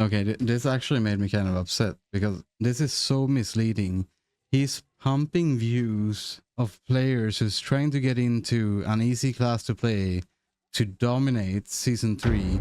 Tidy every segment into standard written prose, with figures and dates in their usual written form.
Okay, this actually made me kind of upset because this is so misleading. He's pumping views of players who's trying to get into an easy class to play to dominate Season 3.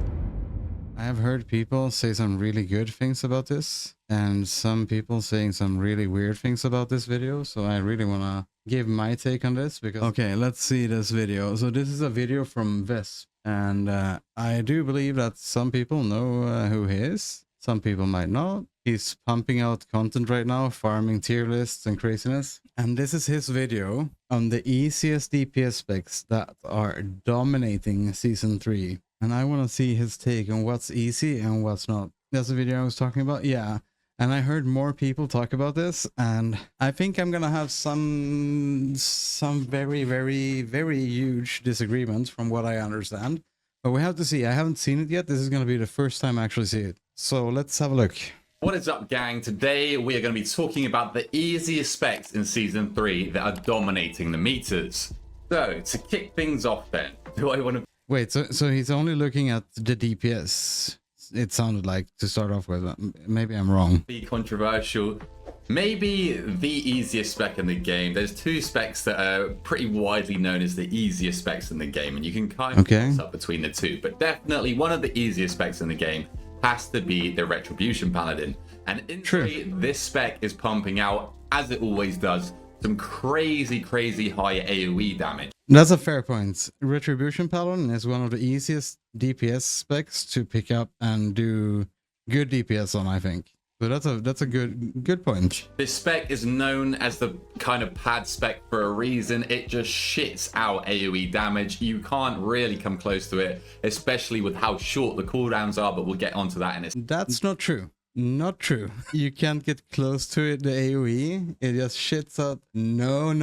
I have heard people say some really good things about this, and some people saying some really weird things about this video, so I really want to give my take on this because... Okay, let's see this video. So this is a video from Vesp, and I do believe that some people know who he is. Some people might not. He's pumping out content right now, farming tier lists and craziness. And this is his video on the easiest DPS specs that are dominating Season 3. And I want to see his take on what's easy and what's not. That's the video I was talking about? Yeah. And I heard more people talk about this, and I think I'm gonna have some very, very, very huge disagreements from what I understand. But we have to see. I haven't seen it yet. This is gonna be the first time I actually see it. So let's have a look. What is up, gang? Today we are going to be talking about the easiest specs in Season 3 that are dominating the meters. So, to kick things off then, do I want to... Wait, so he's only looking at the DPS, it sounded like, to start off with. Maybe I'm wrong. Be controversial. Maybe the easiest spec in the game. There's two specs that are pretty widely known as the easiest specs in the game, and you can kind of toss up between the two. But definitely one of the easiest specs in the game has to be the Retribution Paladin. And in theory, this spec is pumping out, as it always does, some crazy high AoE damage. That's a fair point. Retribution Paladin is one of the easiest DPS specs to pick up and do good DPS on, I think. So that's a good point. This spec is known as the kind of pad spec for a reason. It just shits out AoE damage. You can't really come close to it, especially with how short the cooldowns are, but we'll get onto that in a second. That's not true. Not true. You can't get close to it, the AoE. It just shits out. No.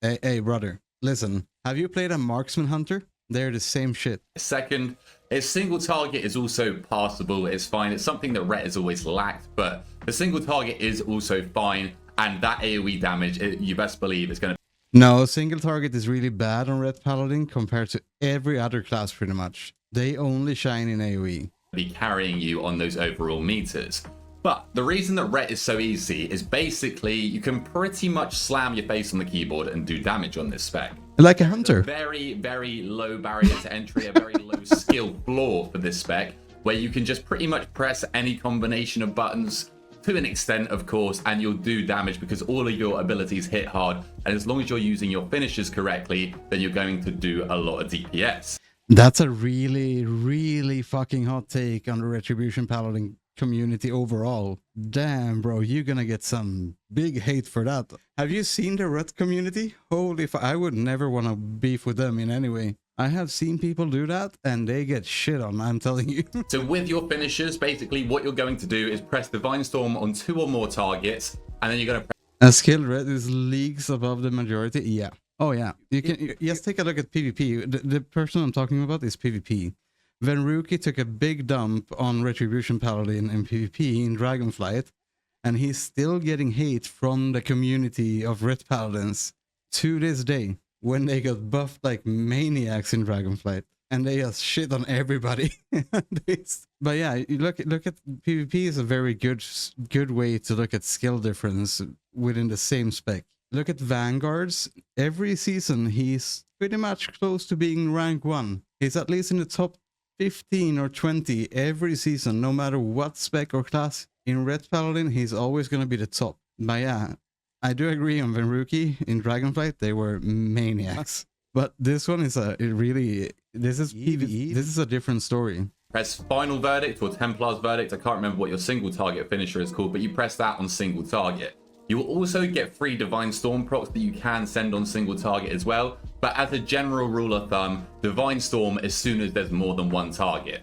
Hey, brother, listen. Have you played a Marksman Hunter? They're the same shit. Second, its single target is also passable. It's fine. It's something that Ret has always lacked, but the single target is also fine. And that AoE damage, you best believe it's going to... No, single target is really bad on Ret Paladin compared to every other class pretty much. They only shine in AoE. Be carrying you on those overall meters. But the reason that Ret is so easy is basically you can pretty much slam your face on the keyboard and do damage on this spec. Like a hunter. Very low barrier to entry, a very low skill floor for this spec, where you can just pretty much press any combination of buttons to an extent, of course, and you'll do damage because all of your abilities hit hard. And as long as you're using your finishers correctly, then you're going to do a lot of DPS. That's a really fucking hot take on the Retribution Paladin community overall. Damn, bro, you're gonna get some big hate for that. Have you seen the Ret community? Holy fuck, I would never want to beef with them in any way. I have seen people do that and they get shit on, I'm telling you. So with your finishers, basically what you're going to do is press Divine Storm on 2 or more targets, and then you're going to press... A skill Ret is leagues above the majority, yeah. Oh yeah, you can just take a look at PvP. The person I'm talking about is PvP. Venruki took a big dump on Retribution Paladin in PvP in Dragonflight, and he's still getting hate from the community of Ret Paladins to this day when they got buffed like maniacs in Dragonflight, and they just shit on everybody. But yeah, look at PvP is a very good way to look at skill difference within the same spec. Look at Vanguards. Every season, he's pretty much close to being rank 1. He's at least in the top 15 or 20 every season, no matter what spec or class. In Ret Paladin, he's always going to be the top. But yeah, I do agree on Venruki. In Dragonflight, they were maniacs. But this one is this is PvE. This is a different story. Press Final Verdict or Templar's Verdict. I can't remember what your single target finisher is called, but you press that on single target. You will also get free Divine Storm procs that you can send on single target as well. But as a general rule of thumb, Divine Storm as soon as there's more than one target.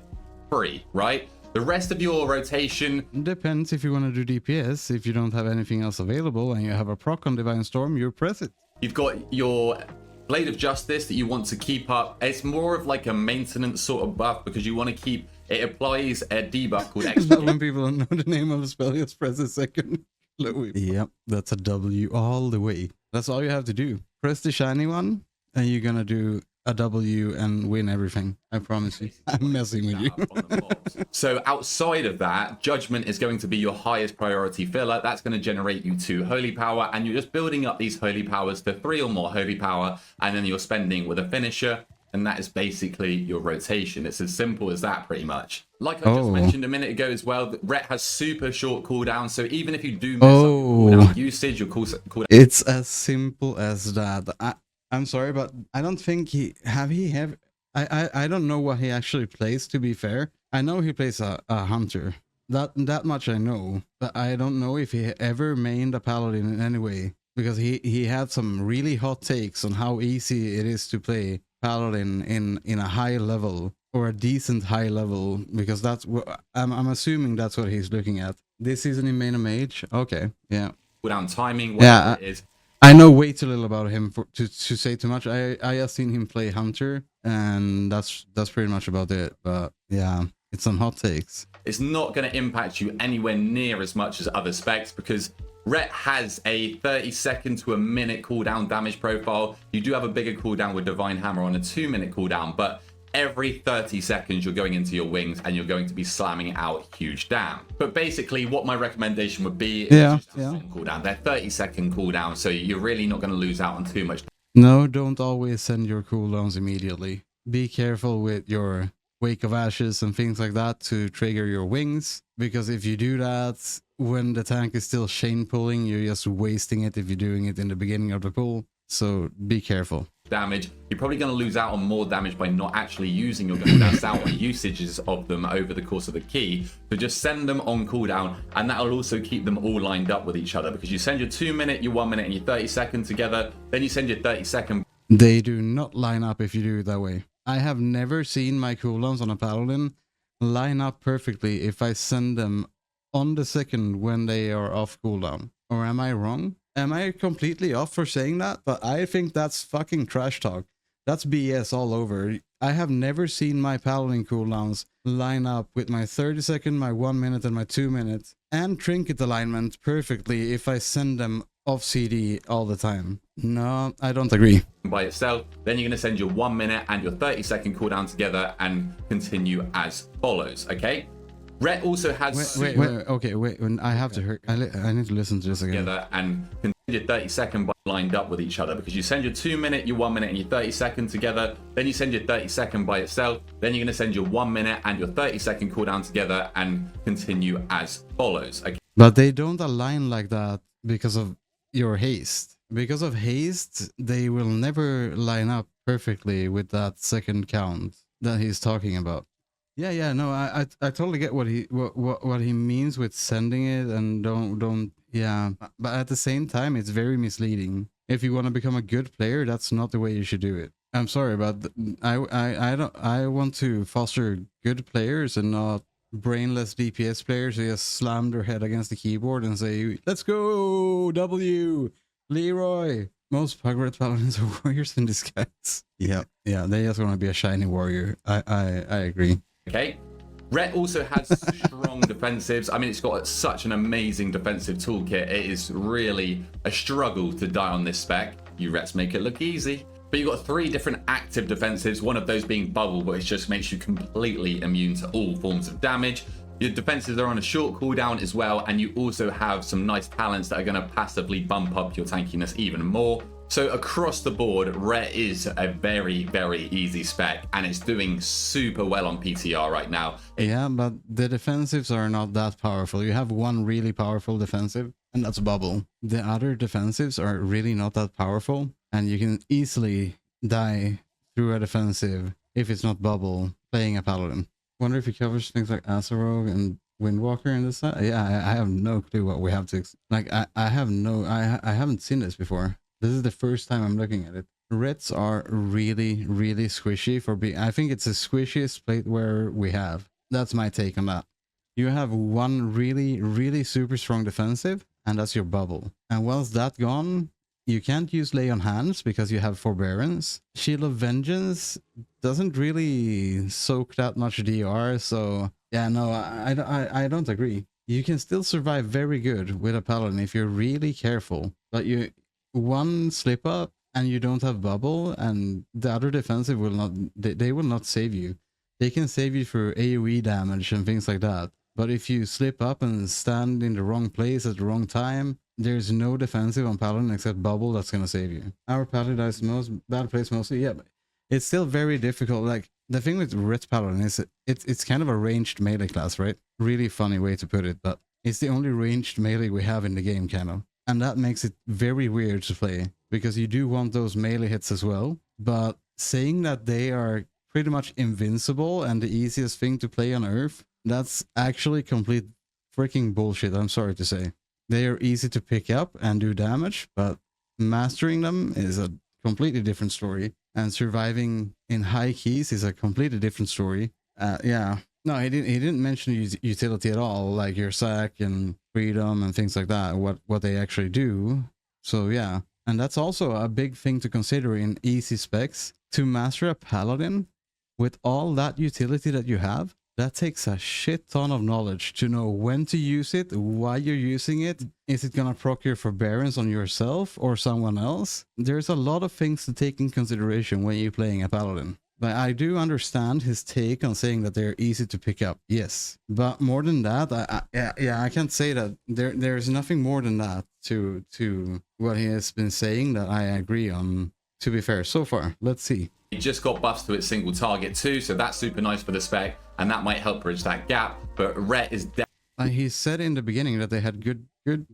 Free, right? The rest of your rotation... Depends if you want to do DPS. If you don't have anything else available and you have a proc on Divine Storm, you press it. You've got your Blade of Justice that you want to keep up. It's more of like a maintenance sort of buff because you want to keep... It applies a debuff called extra... When people don't know the name of the spell, just press a second. Yep, that's a W all the way. That's all you have to do. Press the shiny one, and you're gonna do a W and win everything. I promise you. I'm messing with you. So outside of that, Judgment is going to be your highest priority filler. That's going to generate you 2 Holy Power, and you're just building up these Holy Powers to 3 or more Holy Power, and then you're spending with a finisher, and that is basically your rotation. It's as simple as that, pretty much. Like I just mentioned a minute ago as well, Rhett has super short cooldown, so even if you do mess up your cooldown usage, your cooldown... It's as simple as that. I'm sorry, but I don't think I don't know what he actually plays, to be fair. I know he plays a hunter. That much I know, but I don't know if he ever mained a paladin in any way, because he had some really hot takes on how easy it is to play paladin in a high level, or a decent high level, because that's what I'm assuming that's what he's looking at. This season he main a mage. Okay, yeah. Cooldown timing, whatever it is. I know way too little about him to say too much. I just seen him play hunter, and that's pretty much about it. But yeah, it's some hot takes. It's not going to impact you anywhere near as much as other specs, because Rhett has a 30-second to a minute cooldown damage profile. You do have a bigger cooldown with Divine Hammer on a 2-minute cooldown, but every 30 seconds you're going into your wings and you're going to be slamming out huge damn. But basically what my recommendation would be is cooldown. They're 30-second cooldown, so you're really not going to lose out on too much. No, don't always send your cooldowns immediately. Be careful with your Wake of Ashes and things like that to trigger your wings, because if you do that when the tank is still chain pulling, you're just wasting it if you're doing it in the beginning of the pull. So be careful. Damage, you're probably going to lose out on more damage by not actually using your cooldowns out on usages of them over the course of the key. So just send them on cooldown, and that'll also keep them all lined up with each other, because you send your 2-minute, your 1-minute, and your 30-second together, then you send your 30-second. They do not line up if you do it that way. I have never seen my cooldowns on a paladin line up perfectly if I send them on the second when they are off cooldown. Or am I wrong? Am I completely off for saying that? But I think that's fucking trash talk. That's BS all over. I have never seen my paladin cooldowns line up with my 30-second, my 1-minute, and my 2-minute, and trinket alignment perfectly if I send them off CD all the time. No, I don't agree. By itself, then you're going to send your 1-minute and your 30-second cooldown together and continue as follows, okay? Rhett also has... Wait, I have to hear... I need to listen to this again. Together and continue your 30-second lined up with each other, because you send your 2-minute, your 1-minute, and your 30-second together, then you send your 30-second by itself, then you're going to send your 1-minute and your 30-second cooldown together and continue as follows, okay? But they don't align like that because of your haste. Because of haste, they will never line up perfectly with that second count that he's talking about. Yeah, no, I totally get what he means with sending it, and don't yeah, but at the same time it's very misleading. If you want to become a good player, that's not the way you should do it. I'm sorry, but I want to foster good players and not brainless DPS players who just slam their head against the keyboard and say, "Let's go, W, Leroy." Most Pugrat paladins are warriors in disguise. Yeah, they just want to be a shiny warrior. I agree. Okay, Rhett also has strong defensives. I mean, it's got such an amazing defensive toolkit. It is really a struggle to die on this spec. You Rhetts make it look easy. But you've got 3 different active defensives, one of those being bubble, which just makes you completely immune to all forms of damage. Your defenses are on a short cooldown as well, and you also have some nice talents that are going to passively bump up your tankiness even more. So across the board, Rhett is a very, very easy spec, and it's doing super well on PTR right now. Yeah, but the defensives are not that powerful. You have one really powerful defensive, and that's bubble. The other defensives are really not that powerful, and you can easily die through a defensive if it's not bubble playing a paladin. Wonder if he covers things like Asarogue and Windwalker in this set. Yeah, I have no clue what we have to like. I haven't seen this before. This is the first time I'm looking at it. Reds are really, really squishy for being... I think it's the squishiest plate where we have. That's my take on that. You have one really, really super strong defensive, and that's your bubble. And once that's gone, you can't use Lay on Hands because you have Forbearance. Shield of Vengeance doesn't really soak that much DR, so... Yeah, no, I don't agree. You can still survive very good with a Paladin if you're really careful, but one slip up and you don't have bubble, and the other defensive will not, they will not save you. They can save you for AoE damage and things like that. But if you slip up and stand in the wrong place at the wrong time, there's no defensive on Paladin except bubble that's gonna save you. Our Paladin is most bad place mostly, yeah, but it's still very difficult. Like the thing with Ret Paladin is it's kind of a ranged melee class, right? Really funny way to put it, but it's the only ranged melee we have in the game, kind of. And that makes it very weird to play, because you do want those melee hits as well. But saying that they are pretty much invincible and the easiest thing to play on Earth, that's actually complete freaking bullshit, I'm sorry to say. They are easy to pick up and do damage, but mastering them is a completely different story. And surviving in high keys is a completely different story. Yeah. No, he didn't mention utility at all, like your sack and freedom and things like that, what they actually do. So yeah. And that's also a big thing to consider in easy specs. To master a paladin with all that utility that you have, that takes a shit ton of knowledge to know when to use it, why you're using it. Is it gonna proc your forbearance on yourself or someone else? There's a lot of things to take in consideration when you're playing a paladin. But I do understand his take on saying that they're easy to pick up. Yes, but more than that, I can't say that there's nothing more than that to what he has been saying that I agree on. To be fair, so far, let's see. It just got buffs to its single target too, so that's super nice for the spec, and that might help bridge that gap. But Ret is he said in the beginning that they had good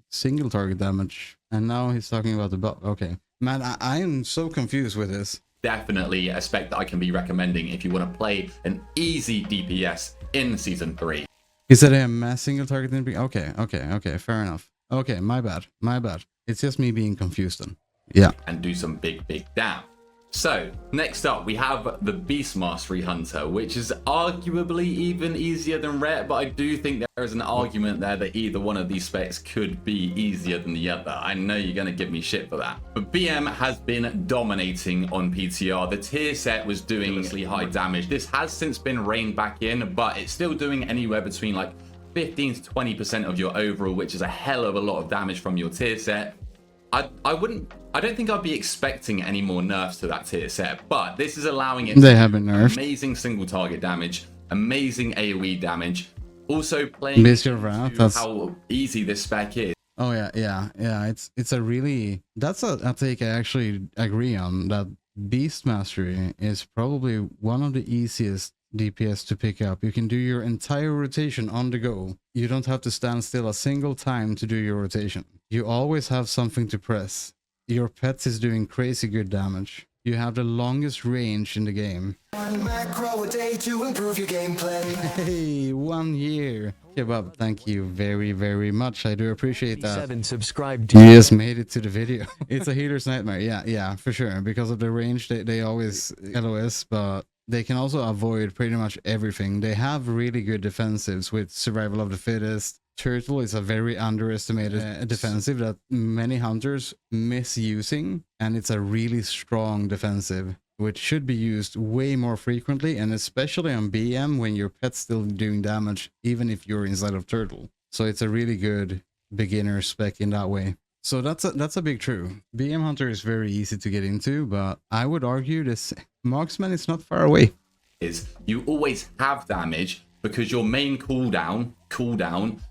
single target damage, and now he's talking about the buff. Okay, man, I am so confused with this. Definitely a spec that I can be recommending if you want to play an easy DPS in Season 3. He said a mass single target in the beginning. Okay, fair enough. Okay, my bad. It's just me being confused then. Yeah. And do some big damage. So, next up, we have the Beast Mastery Hunter, which is arguably even easier than Ret, but I do think there is an argument there that either one of these specs could be easier than the other. I know you're going to give me shit for that. But BM has been dominating on PTR. The tier set was doing ridiculously high damage. This has since been reined back in, but it's still doing anywhere between like 15 to 20% of your overall, which is a hell of a lot of damage from your tier set. I don't think I'd be expecting any more nerfs to that tier set, but this is allowing it they have been nerfed. Amazing single target damage, amazing AoE damage, also playing how easy this spec is. Oh yeah, it's a really, that's a take I actually agree on, that Beast Mastery is probably one of the easiest DPS to pick up. You can do your entire rotation on the go. You don't have to stand still a single time to do your rotation. You always have something to press. Your pets is doing crazy good damage. You have the longest range in the game. One macro a day to improve your gameplay. Hey, 1 year. Kebab, thank you very much. I do appreciate that. 7 subscribed. You just made it to the video. It's a healer's nightmare. Yeah, for sure. Because of the range, they always LOS, but they can also avoid pretty much everything. They have really good defensives with survival of the fittest. Turtle is a very underestimated defensive that many hunters misusing, and it's a really strong defensive which should be used way more frequently, and especially on BM when your pet's still doing damage even if you're inside of Turtle. So it's a really good beginner spec in that way. So that's a big true. BM Hunter is very easy to get into, but I would argue this Marksman is not far away. Is you always have damage because your main cooldown,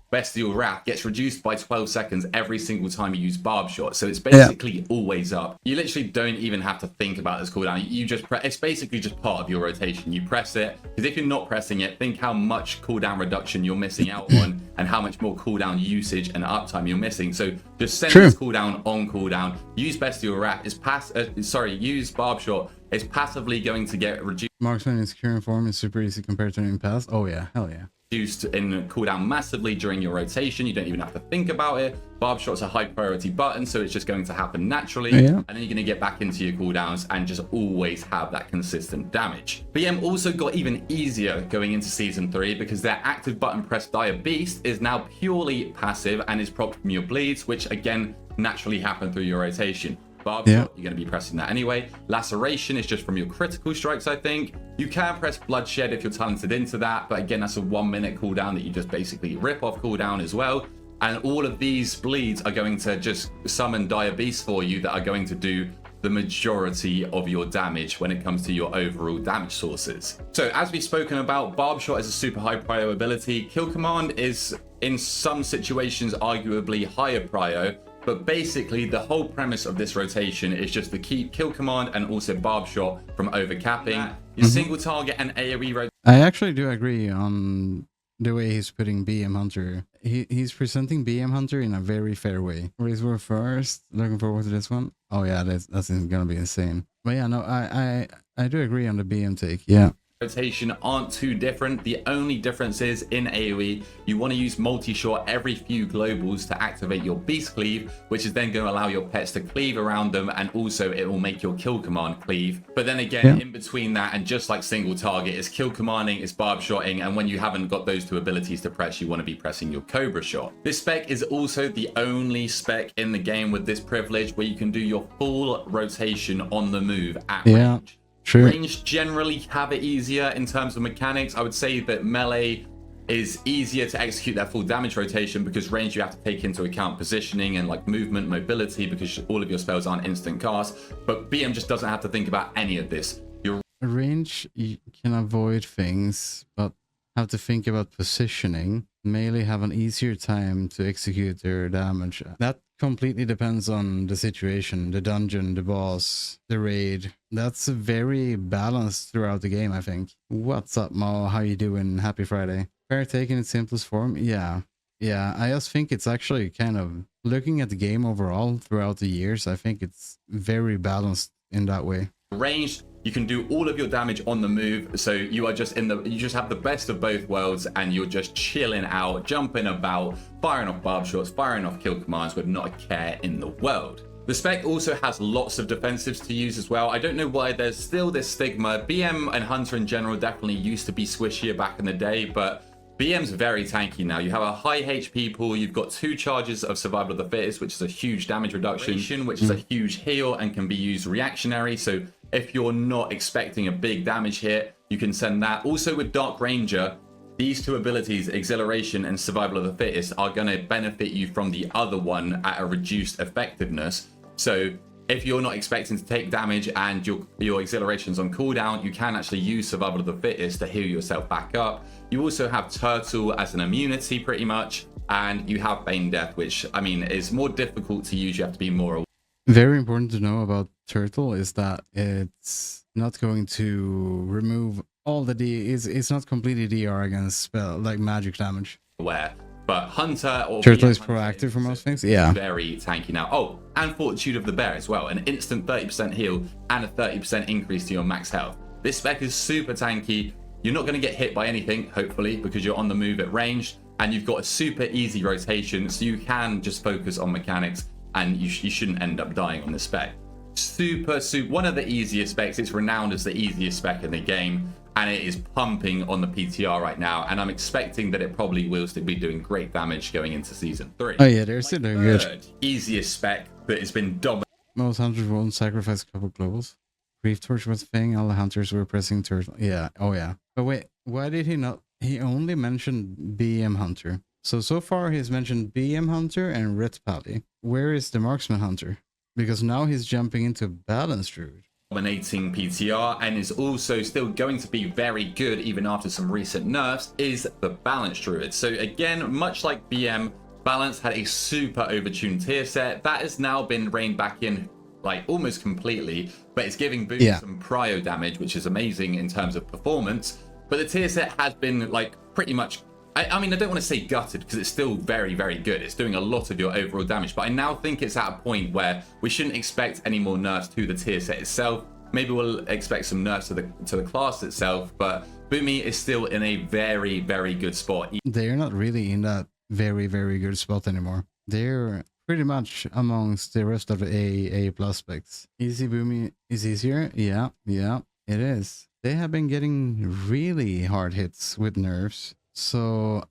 Bestial Wrath, gets reduced by 12 seconds every single time you use Barb Shot. So it's basically always up. You literally don't even have to think about this cooldown. You just press. It's basically just part of your rotation. You press it, because if you're not pressing it, think how much cooldown reduction you're missing out on and how much more cooldown usage and uptime you're missing. So just send this cooldown on cooldown. Use Bestial Wrath. Use Barb Shot. It's passively going to get reduced. Marksman in current form is super easy compared to in past. Oh yeah, hell yeah. Reduced in cooldown massively during your rotation. You don't even have to think about it. Barb Shot's a high priority button, so it's just going to happen naturally. And then you're going to get back into your cooldowns and just always have that consistent damage. BM also got even easier going into Season 3 because their active button press Dire Beast is now purely passive and is propped from your bleeds, which again naturally happen through your rotation. Barb Shot, you're going to be pressing that anyway. Laceration is just from your critical strikes, I think. You can press Bloodshed if you're talented into that, but again, that's a 1 minute cooldown that you just basically rip off cooldown as well. And all of these bleeds are going to just summon Dire Beasts for you that are going to do the majority of your damage when it comes to your overall damage sources. So as we've spoken about, Barb Shot is a super high prio ability. Kill Command is in some situations arguably higher prio, but basically the whole premise of this rotation is just to keep Kill Command and also Barb Shot from overcapping. Your single target and AoE rotation. I actually do agree on the way he's putting BM Hunter. He's presenting BM Hunter in a very fair way. Raise War first. Looking forward to this one. Oh yeah, that's gonna be insane. But yeah, no, I do agree on the BM take. Yeah. Rotation aren't too different. The only difference is in AoE, you want to use multi-shot every few globals to activate your beast cleave, which is then going to allow your pets to cleave around them, and also it will make your kill command cleave. But then again, in between that and just like single target, is kill commanding, is barb shotting, and when you haven't got those two abilities to press, you want to be pressing your cobra shot. This spec is also the only spec in the game with this privilege where you can do your full rotation on the move at range. True. Range generally have it easier in terms of mechanics. I would say that melee is easier to execute that full damage rotation because range you have to take into account positioning and like movement, mobility, because all of your spells aren't instant cast. But BM just doesn't have to think about any of this. Your range, you can avoid things, but have to think about positioning. Melee have an easier time to execute their damage. That completely depends on the situation, the dungeon, the boss, the raid. That's very balanced throughout the game, I think. What's up, Mo? How you doing? Happy Friday. Fair take in its simplest form? Yeah. I just think it's actually kind of looking at the game overall throughout the years. I think it's very balanced in that way. Range, you can do all of your damage on the move, so you are just you just have the best of both worlds, and you're just chilling out, jumping about, firing off barb shots, firing off kill commands with not a care in the world. The spec also has lots of defensives to use as well. I don't know why there's still this stigma. BM and Hunter in general definitely used to be squishier back in the day, but BM's very tanky now. You have a high HP pool, you've got 2 charges of Survival of the Fittest, which is a huge damage reduction, which is a huge heal and can be used reactionary. So if you're not expecting a big damage hit, you can send that. Also with Dark Ranger, these 2 abilities, Exhilaration and Survival of the Fittest, are going to benefit you from the other one at a reduced effectiveness. So if you're not expecting to take damage and your Exhilaration's on cooldown, you can actually use Survival of the Fittest to heal yourself back up. You also have Turtle as an immunity pretty much, and you have Bane Death, which, I mean, is more difficult to use. You have to be more... Very important to know about Turtle is that it's not going to remove all the it's not completely DR against spell, like magic damage. Aware. But Hunter or Turtle is proactive for most things. Yeah. Very tanky now. Oh, and Fortitude of the Bear as well. An instant 30% heal and a 30% increase to your max health. This spec is super tanky. You're not going to get hit by anything, hopefully, because you're on the move at range, and you've got a super easy rotation, so you can just focus on mechanics, and you shouldn't end up dying on this spec. Super, one of the easiest specs. It's renowned as the easiest spec in the game, and it is pumping on the PTR right now, and I'm expecting that it probably will still be doing great damage going into Season 3. Oh yeah, they're still doing good. Easiest spec that has been dominated. Most hunters won't sacrifice a couple globals. Grief Torch was thing, all the hunters were pressing Turtle. Yeah, oh yeah. But wait, why did he not? He only mentioned BM Hunter. So far he's mentioned BM Hunter and Red Pally. Where is the Marksman Hunter? Because now he's jumping into Balanced Druid. Dominating PTR and is also still going to be very good even after some recent nerfs is the Balanced Druid. So again, much like BM, Balance had a super overtuned tier set that has now been reined back in like almost completely, but it's giving Boom some prio damage, which is amazing in terms of performance. But the tier set has been like pretty much, I mean, I don't want to say gutted because it's still very, very good. It's doing a lot of your overall damage, but I now think it's at a point where we shouldn't expect any more nerfs to the tier set itself. Maybe we'll expect some nerfs to the class itself, but Boomy is still in a very, very good spot. They're not really in that very, very good spot anymore. They're pretty much amongst the rest of the A+ specs. Easy Boomy is easier. Yeah, it is. They have been getting really hard hits with nerfs. So,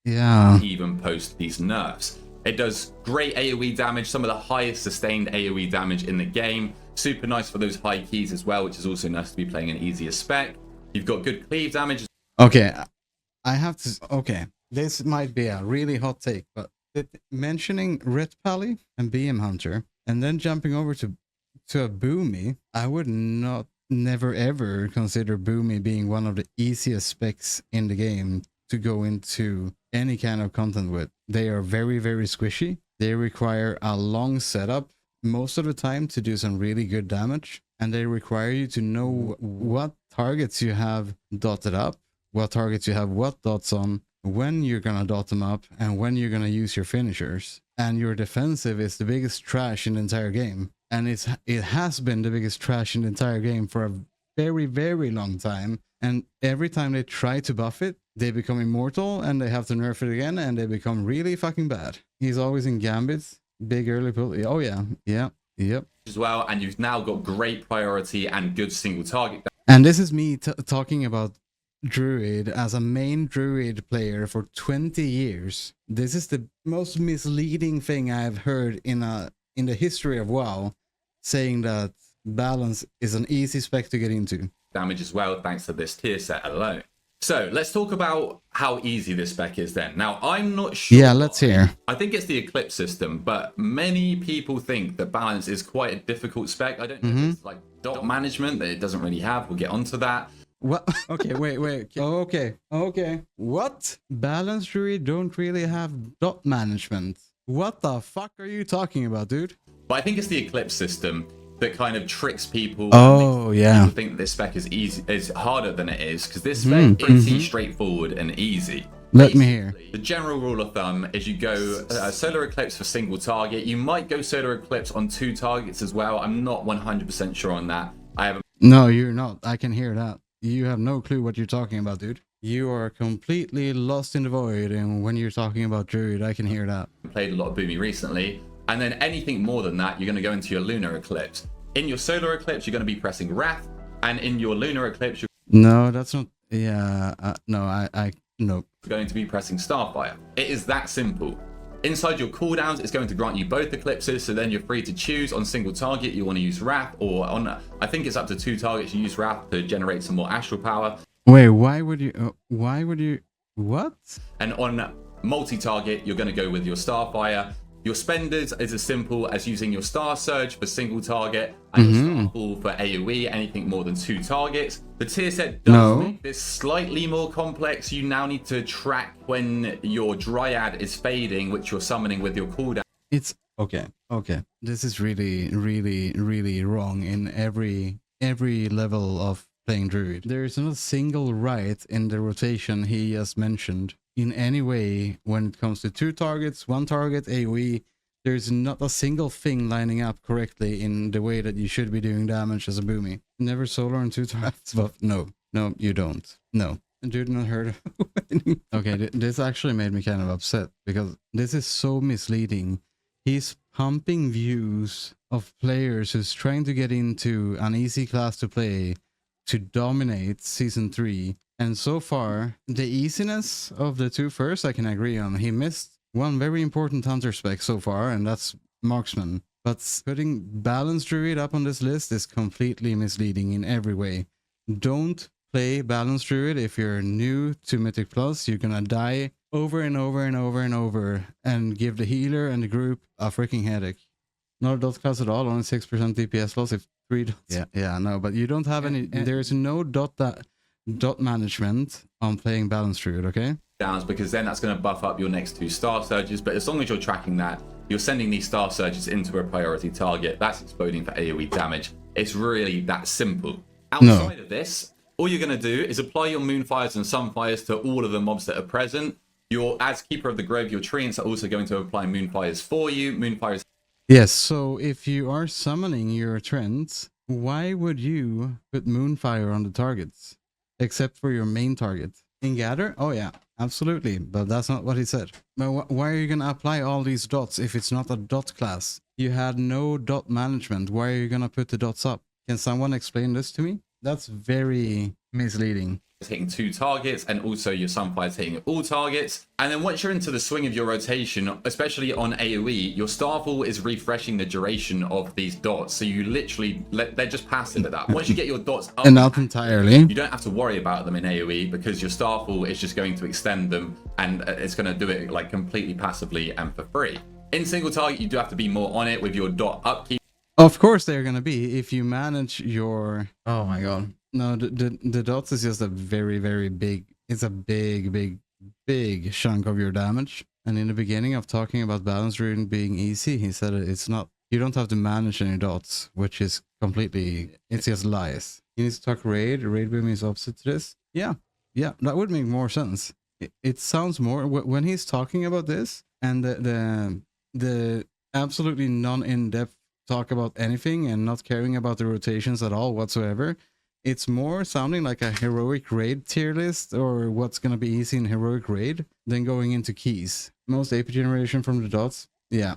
yeah. Even post these nerfs. It does great AoE damage, some of the highest sustained AoE damage in the game. Super nice for those high keys as well, which is also nice to be playing an easier spec. You've got good cleave damage. Okay, I have to... Okay, this might be a really hot take, but mentioning Red Pally and BM Hunter, and then jumping over to to a Boomy, I would never ever consider Boomy being one of the easiest specs in the game to go into any kind of content with. They are very, very squishy. They require a long setup most of the time to do some really good damage, and they require you to know what targets you have dotted up, what targets you have what dots on, when you're gonna dot them up, and when you're gonna use your finishers. And your defensive is the biggest trash in the entire game, and it has been the biggest trash in the entire game for a very, very long time. And every time they try to buff it, they become immortal, and they have to nerf it again, and they become really fucking bad. He's always in gambits, big early pull. Oh yeah, yep. As well, and you've now got great priority and good single target. And this is me talking about Druid as a main Druid player for 20 years. This is the most misleading thing I've heard in the history of WoW, saying that balance is an easy spec to get into. Damage as well, thanks to this tier set alone. So let's talk about how easy this spec is then. Now, I'm not sure. Yeah, let's hear. I think it's the Eclipse system, but many people think that balance is quite a difficult spec. I don't know if it's like dot management that it doesn't really have. We'll get onto that. What? Okay, wait. Okay. What? Balance Druid don't really have dot management. What the fuck are you talking about, dude? But I think it's the Eclipse system that kind of tricks people. Oh, yeah. People think that this spec is harder than it is, because this spec is pretty straightforward and easy. Let me hear. The general rule of thumb is you go Solar Eclipse for single target. You might go Solar Eclipse on 2 targets as well. I'm not 100% sure on that. I haven't. No, you're not. I can hear that. You have no clue what you're talking about, dude. You are completely lost in the void, and when you're talking about Druid, I can hear that. Played a lot of Boomy recently, and then anything more than that, you're going to go into your Lunar Eclipse. In your Solar Eclipse, you're going to be pressing Wrath, and in your Lunar Eclipse, you're No, that's not. Yeah, no, no. going to be pressing Starfire. It is that simple. Inside your cooldowns, it's going to grant you both eclipses, so then you're free to choose on single target you want to use Wrath, or on, I think it's up to 2 targets you use Wrath to generate some more astral power. Wait, why would you, what? And on multi-target, you're going to go with your Starfire. Your spenders is as simple as using your Star Surge for single target and your Starfall for AoE, anything more than 2 targets. The tier set does make this slightly more complex. You now need to track when your Dryad is fading, which you're summoning with your cooldown. It's okay. This is really wrong in every level of playing Druid. There is not a single right in the rotation he just mentioned in any way when it comes to 2 targets, 1 target, AoE. There's not a single thing lining up correctly in the way that you should be doing damage as a Boomy. Never Solar on 2 targets, but no, you don't. No. Dude, not heard of it. Okay, this actually made me kind of upset because this is so misleading. He's pumping views of players who's trying to get into an easy class to play to dominate Season 3. And so far, the easiness of the 2 first I can agree on. He missed one very important hunter spec so far, and that's Marksman. But putting Balance Druid up on this list is completely misleading in every way. Don't play Balance Druid if you're new to Mythic Plus. You're gonna die over and over and give the healer and the group a freaking headache. Not a dot class at all, only 6% DPS loss if 3 dots. Yeah, no, but you don't have any, there's no dot management on playing Balance Druid, okay? Downs, because then that's going to buff up your next 2 Star Surges, but as long as you're tracking that, you're sending these Star Surges into a priority target. That's exploding for AoE damage. It's really that simple. Outside of this, all you're going to do is apply your Moonfires and Sunfires to all of the mobs that are present. As Keeper of the Grove, your treants are also going to apply Moonfires for you. Moonfires. Yes, so if you are summoning your Treants, why would you put Moonfire on the targets? Except for your main target. In Gather? Oh yeah, absolutely. But that's not what he said. But why are you going to apply all these dots if it's not a dot class? You had no dot management. Why are you going to put the dots up? Can someone explain this to me? That's very misleading. Hitting 2 targets, and also your Sunfire's hitting all targets. And then once you're into the swing of your rotation, especially on AoE, your Starfall is refreshing the duration of these dots. So you literally, they're just passive at that. Once you get your dots up, and not entirely, you don't have to worry about them in AoE because your Starfall is just going to extend them, and it's going to do it like completely passively and for free. In single target, you do have to be more on it with your dot upkeep. Of course they're gonna be if you manage your. Oh my god. No, the dots is just a very big. It's a big chunk of your damage. And in the beginning of talking about balance rune being easy, he said it's not. You don't have to manage any dots, which is completely. It's just lies. You need to talk raid. Raid boom is opposite to this. Yeah, that would make more sense. It sounds more when he's talking about this and the absolutely non-in-depth talk about anything and not caring about the rotations at all whatsoever. It's more sounding like a heroic raid tier list or what's going to be easy in heroic raid than going into keys. Most AP generation from the dots. Yeah,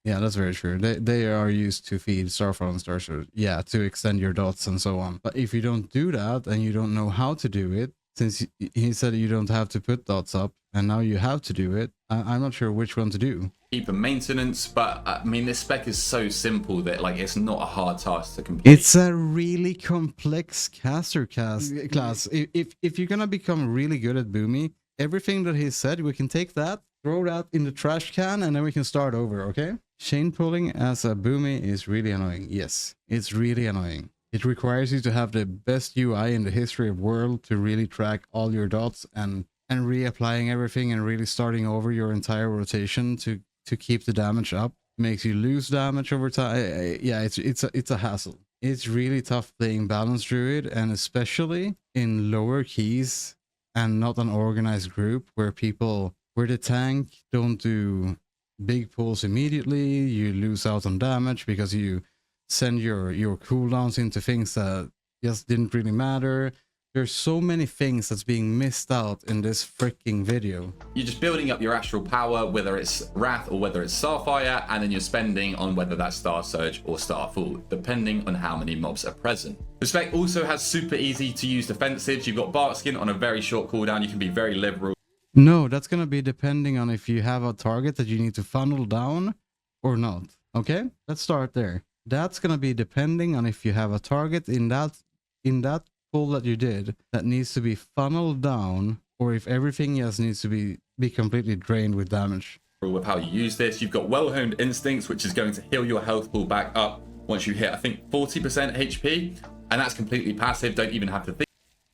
that's very true. They are used to feed Starfall and Starship. Yeah, to extend your dots and so on. But if you don't do that and you don't know how to do it, since he said you don't have to put dots up and now you have to do it, I'm not sure which one to do. Keep a maintenance, but I mean, this spec is so simple that like it's not a hard task to complete. It's a really complex caster class. If you're gonna become really good at Boomy, everything that he said, we can take that, throw that in the trash can, and then we can start over, okay? Chain pulling as a Boomy is really annoying. Yes, it's really annoying. It requires you to have the best UI in the history of world to really track all your dots and reapplying everything and really starting over your entire rotation to keep the damage up. Makes you lose damage over time. Yeah, it's a hassle. It's really tough playing Balance Druid, and especially in lower keys and not an organized group where the tank don't do big pulls immediately. You lose out on damage because you send your cooldowns into things that just didn't really matter. There's so many things that's being missed out in this freaking video. You're just building up your astral power, whether it's Wrath or whether it's Starfire, and then you're spending on whether that's Star Surge or Starfall, depending on how many mobs are present. The spec also has super easy to use defensives. You've got Bark Skin on a very short cooldown. You can be very liberal. No, that's gonna be depending on if you have a target that you need to funnel down or not. Okay, let's start there. That's gonna be depending on if you have a target in that pull that you did that needs to be funneled down, or if everything else needs to be completely drained with damage. With how you use this, you've got Well-Honed Instincts, which is going to heal your health pool back up once you hit, I think, 40% HP, and that's completely passive. Don't even have to think.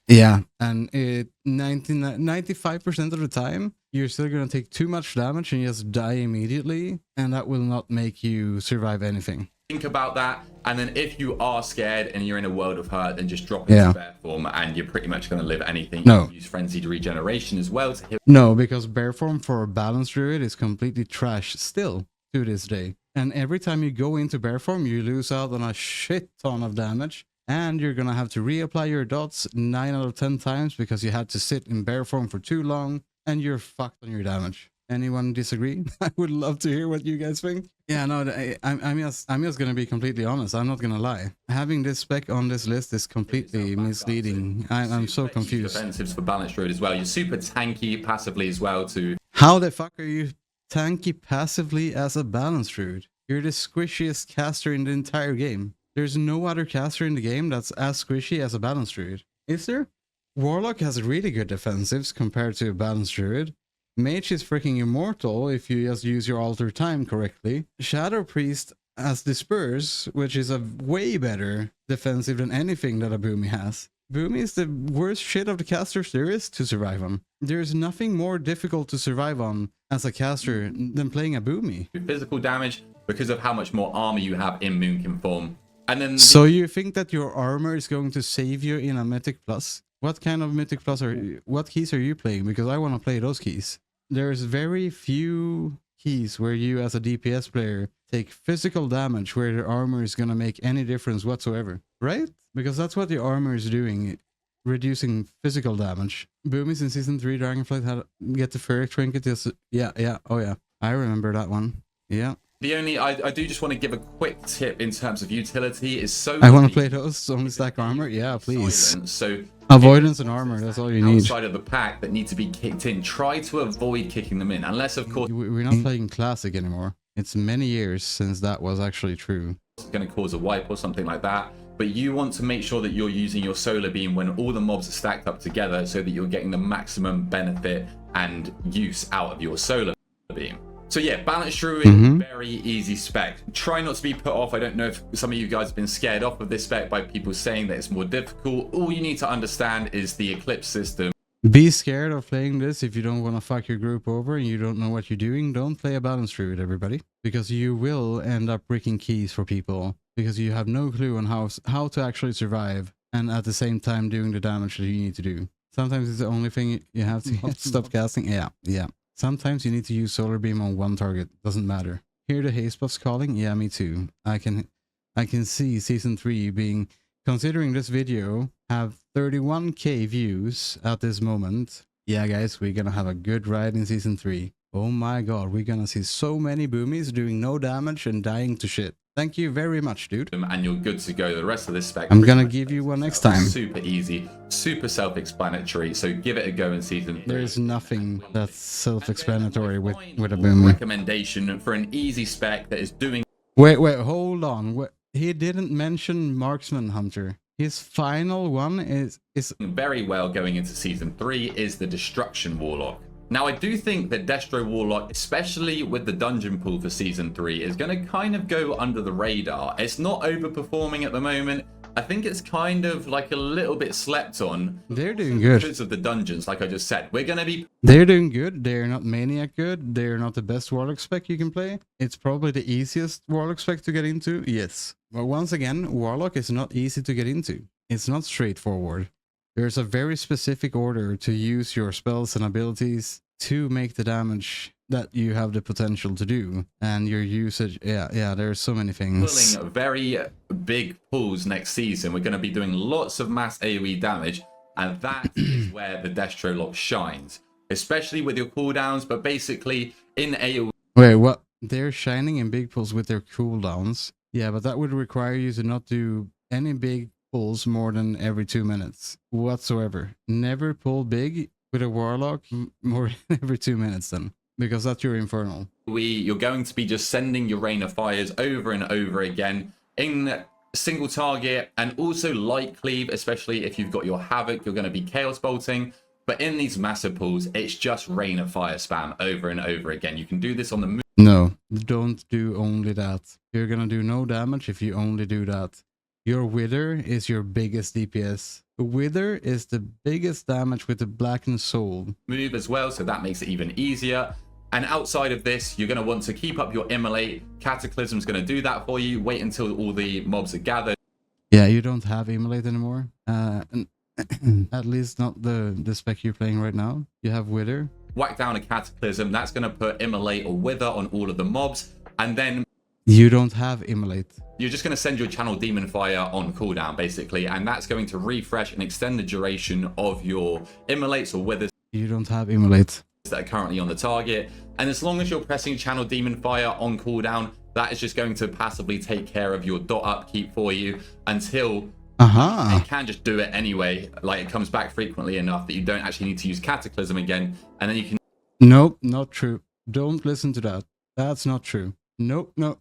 Yeah, and 95% of the time, you're still going to take too much damage and just die immediately, and that will not make you survive anything. Think about that, and then if you are scared and you're in a world of hurt, then just drop into bear form and you're pretty much going to live anything. You can use frenzied regeneration as well to heal. No, because bear form for Balance Druid is completely trash still to this day. And every time you go into bear form, you lose out on a shit ton of damage, and you're going to have to reapply your dots 9 out of 10 times because you had to sit in bear form for too long, and you're fucked on your damage. Anyone disagree? I would love to hear what you guys think. Yeah, no, I'm just gonna be completely honest. I'm not gonna lie. Having this spec on this list is completely misleading. I'm so confused. Defensives for Balance Druid as well. You're super tanky passively as well too. How the fuck are you tanky passively as a Balance Druid? You're the squishiest caster in the entire game. There's no other caster in the game that's as squishy as a Balance Druid. Is there? Warlock has really good defensives compared to a Balance Druid. Mage is freaking immortal if you just use your alter time correctly. Shadow Priest has Disperse, which is a way better defensive than anything that a Boomy has. Boomy is the worst shit of the casters there is to survive on. There's nothing more difficult to survive on as a caster than playing a Boomy. Physical damage because of how much more armor you have in Moonkin form. And then so you think that your armor is going to save you in a Mythic Plus? What kind of Mythic Plus what keys are you playing? Because I want to play those keys. There's very few keys where you as a DPS player take physical damage where the armor is going to make any difference whatsoever, right? Because that's what the armor is doing, reducing physical damage. Boomies in Season 3 Dragonflight had get the Ferric Trinket. Yeah, oh yeah. I remember that one. Yeah. The only, I do just want to give a quick tip in terms of utility is so... I want to play those, only stack armor? Yeah, please. Silent, so... Avoidance and armor, that's all you need. Outside of the pack that need to be kicked in, try to avoid kicking them in, unless of course... We're not playing Classic anymore. It's many years since that was actually true. It's going to cause a wipe or something like that, but you want to make sure that you're using your Solar Beam when all the mobs are stacked up together so that you're getting the maximum benefit and use out of your Solar Beam. So yeah, Balance Druid, very easy spec. Try not to be put off. I don't know if some of you guys have been scared off of this spec by people saying that it's more difficult. All you need to understand is the Eclipse system. Be scared of playing this if you don't want to fuck your group over and you don't know what you're doing. Don't play a Balance Druid, everybody. Because you will end up bricking keys for people. Because you have no clue on how to actually survive. And at the same time doing the damage that you need to do. Sometimes it's the only thing you have to stop casting. Yeah. Sometimes you need to use Solar Beam on one target. Doesn't matter. Hear the haste buffs calling? Yeah, me too. I can see Season 3 being... Considering this video have 31k views at this moment. Yeah, guys, we're gonna have a good ride in Season 3. Oh my god, we're gonna see so many boomies doing no damage and dying to shit. Thank you very much, dude. And you're good to go. The rest of this spec... I'm gonna give you one next time. Super easy, super self-explanatory. So give it a go in Season 3. There's nothing that's self-explanatory with a boomy. Recommendation for an easy spec that is doing... Wait, hold on. He didn't mention Marksman Hunter. His final one is very well going into Season 3 is the Destruction Warlock. Now, I do think that Destro Warlock, especially with the dungeon pool for Season 3, is going to kind of go under the radar. It's not overperforming at the moment. I think it's kind of like a little bit slept on. They're doing good. Because of the dungeons, like I just said. We're going to be... They're doing good. They're not Maniac good. They're not the best Warlock spec you can play. It's probably the easiest Warlock spec to get into. Yes. But once again, Warlock is not easy to get into. It's not straightforward. There's a very specific order to use your spells and abilities to make the damage that you have the potential to do. And your usage, yeah, there's so many things. Pulling very big pulls next season. We're going to be doing lots of mass AoE damage. And that is where the Destro Lock shines. Especially with your cooldowns, but basically in AoE... Wait, what? They're shining in big pulls with their cooldowns? Yeah, but that would require you to not do any big pulls more than every 2 minutes whatsoever. Never pull big with a Warlock more than every 2 minutes then, because that's your Infernal. You're going to be just sending your Rain of Fires over and over again in single target, and also light cleave, especially if you've got your Havoc, you're going to be Chaos Bolting. But in these massive pulls, it's just Rain of Fire spam over and over again. You can do this on the move. No, don't do only that. You're gonna do no damage if you only do that. Your Wither is your biggest DPS. The Wither is the biggest damage with the Blackened Soul. Move as well, so that makes it even easier. And outside of this, you're going to want to keep up your Immolate. Cataclysm's going to do that for you. Wait until all the mobs are gathered. Yeah, you don't have Immolate anymore. At least not the spec you're playing right now. You have Wither. Whack down a Cataclysm. That's going to put Immolate or Wither on all of the mobs. And then... You don't have Immolate. You're just going to send your Channel Demon Fire on cooldown, basically. And that's going to refresh and extend the duration of your Immolates or Withers. You don't have Immolate. That are currently on the target. And as long as you're pressing Channel Demon Fire on cooldown, that is just going to passively take care of your dot upkeep for you until... It can just do it anyway. Like, it comes back frequently enough that you don't actually need to use Cataclysm again. And then you can... Nope, not true. Don't listen to that. That's not true. Nope, no.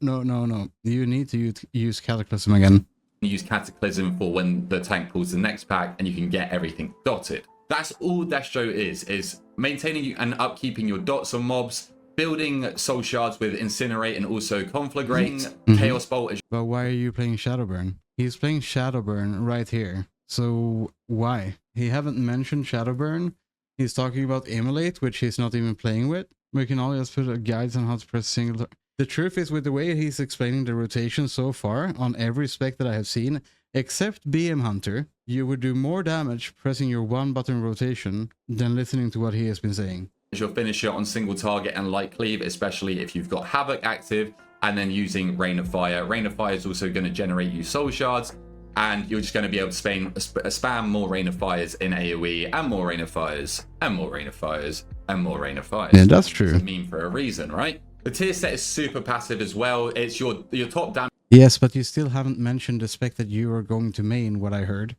You need to use Cataclysm again. Use Cataclysm for when the tank pulls the next pack and you can get everything dotted. That's all Destro is maintaining and upkeeping your dots on mobs, building soul shards with Incinerate and also Conflagrate, Chaos Bolt. But why are you playing Shadowburn? He's playing Shadowburn right here. So why? He haven't mentioned Shadowburn. He's talking about Immolate, which he's not even playing with. We can always put a guides on how to press single. The truth is, with the way he's explaining the rotation so far on every spec that I have seen, except BM Hunter, you would do more damage pressing your one button rotation than listening to what he has been saying. Your finisher on single target and light cleave, especially if you've got Havoc active, and then using Rain of Fire. Rain of Fire is also going to generate you soul shards, and you're just going to be able to spam more Rain of Fires in AoE, and more Rain of Fires, and more Rain of Fires, and more Rain of Fires. Yeah, that's true. It's a meme for a reason, right? The tier set is super passive as well. It's your top damage. Yes, but you still haven't mentioned the spec that you are going to main, what I heard,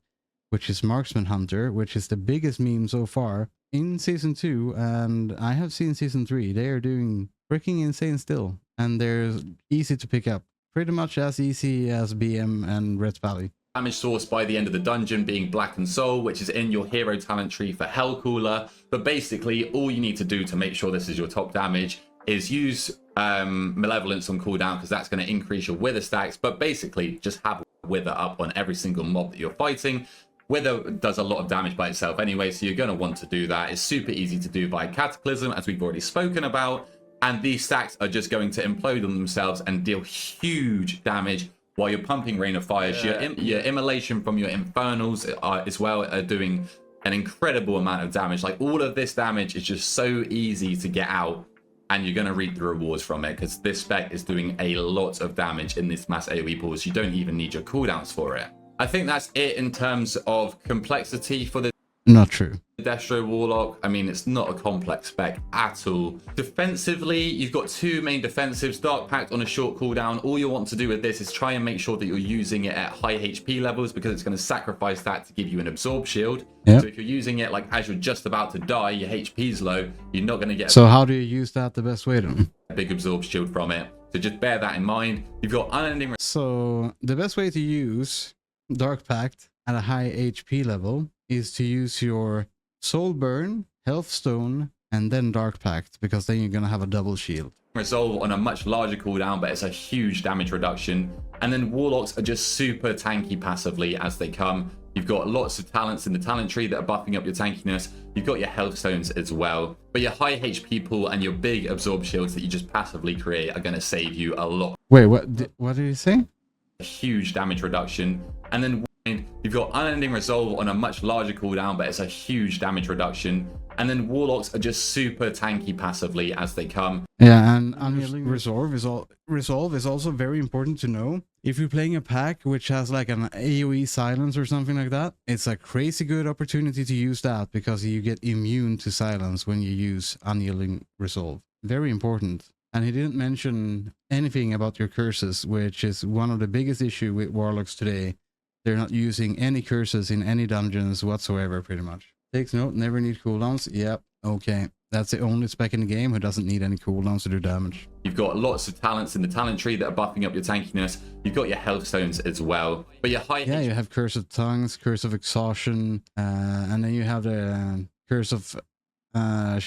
which is Marksman Hunter, which is the biggest meme so far in Season 2, and I have seen Season 3. They are doing freaking insane still, and they're easy to pick up. Pretty much as easy as BM and Red Valley. Damage source by the end of the dungeon being Blackened Soul, which is in your hero talent tree for Hell Cooler. But basically, all you need to do to make sure this is your top damage is use Malevolence on cooldown, because that's going to increase your Wither stacks. But basically, just have Wither up on every single mob that you're fighting. Wither does a lot of damage by itself anyway, so you're going to want to do that. It's super easy to do via Cataclysm, as we've already spoken about. And these stacks are just going to implode on themselves and deal huge damage while you're pumping Rain of Fires. Your Immolation from your Infernals as well are doing an incredible amount of damage. Like, all of this damage is just so easy to get out, and you're going to reap the rewards from it, because this spec is doing a lot of damage in this mass AoE pool, so you don't even need your cooldowns for it. I think that's it in terms of complexity for the Not true. Destro Warlock. I mean, it's not a complex spec at all. Defensively, you've got two main defensives. Dark Pact on a short cooldown. All you want to do with this is try and make sure that you're using it at high HP levels, because it's going to sacrifice that to give you an absorb shield. Yep. So if you're using it like as you're just about to die, your HP's low, you're not going to get So how do you use that the best way then? a big absorb shield from it. So just bear that in mind. You've got unending. So the best way to use Dark Pact at a high HP level is to use your Soul Burn, Health Stone, and then Dark Pact, because then you're going to have a double shield. Resolve on a much larger cooldown, but it's a huge damage reduction. And then Warlocks are just super tanky passively as they come. You've got lots of talents in the talent tree that are buffing up your tankiness. You've got your health stones as well. But your high HP pool and your big absorb shields that you just passively create are going to save you a lot. Wait, what did you say? A huge damage reduction. And then you've got Unending Resolve on a much larger cooldown, but it's a huge damage reduction. And then Warlocks are just super tanky passively as they come. Yeah, and Unyielding Resolve is also very important to know. If you're playing a pack which has like an AoE silence or something like that, it's a crazy good opportunity to use that, because you get immune to silence when you use Unyielding Resolve. Very important. And he didn't mention anything about your curses, which is one of the biggest issue with Warlocks today. They're not using any curses in any dungeons whatsoever, pretty much. Takes note, never need cooldowns. Yep, okay. That's the only spec in the game who doesn't need any cooldowns to do damage. You've got lots of talents in the talent tree that are buffing up your tankiness. You've got your health stones as well. But your high... Yeah, you have Curse of Tongues, Curse of Exhaustion, and then you have the Curse of... I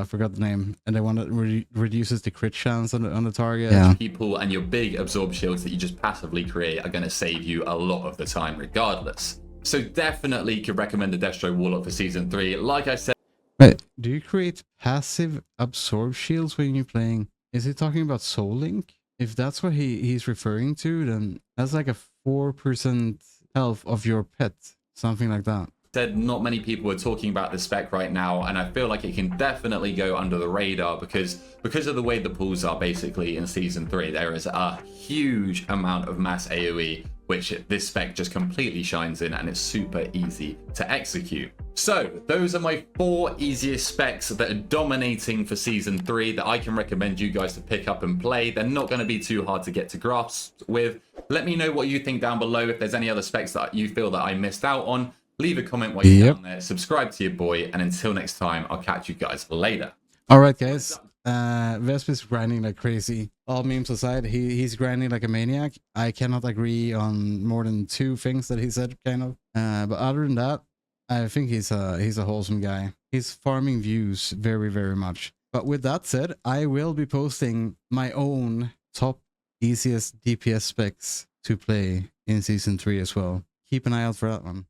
forgot the name. And the one that reduces the crit chance on the target. Yeah. People and your big absorb shields that you just passively create are going to save you a lot of the time regardless. So definitely could recommend the Destro Warlock for Season 3. Like I said... Wait, do you create passive absorb shields when you're playing? Is he talking about Soul Link? If that's what he's referring to, then that's like a 4% health of your pet. Something like that. Said not many people are talking about this spec right now, and I feel like it can definitely go under the radar because of the way the pools are basically in Season 3. There is a huge amount of mass AoE, which this spec just completely shines in, and it's super easy to execute. So those are my 4 easiest specs that are dominating for Season 3 that I can recommend you guys to pick up and play. They're not going to be too hard to get to grasp with. Let me know what you think down below. If there's any other specs that you feel that I missed out on, leave a comment while you're down there. Subscribe to your boy, and until next time, I'll catch you guys later. All right, guys. Vesp is grinding like crazy. All memes aside, he's grinding like a maniac. I cannot agree on more than 2 things that he said, kind of. But other than that, I think he's a wholesome guy. He's farming views very, very much. But with that said, I will be posting my own top easiest DPS specs to play in Season 3 as well. Keep an eye out for that one.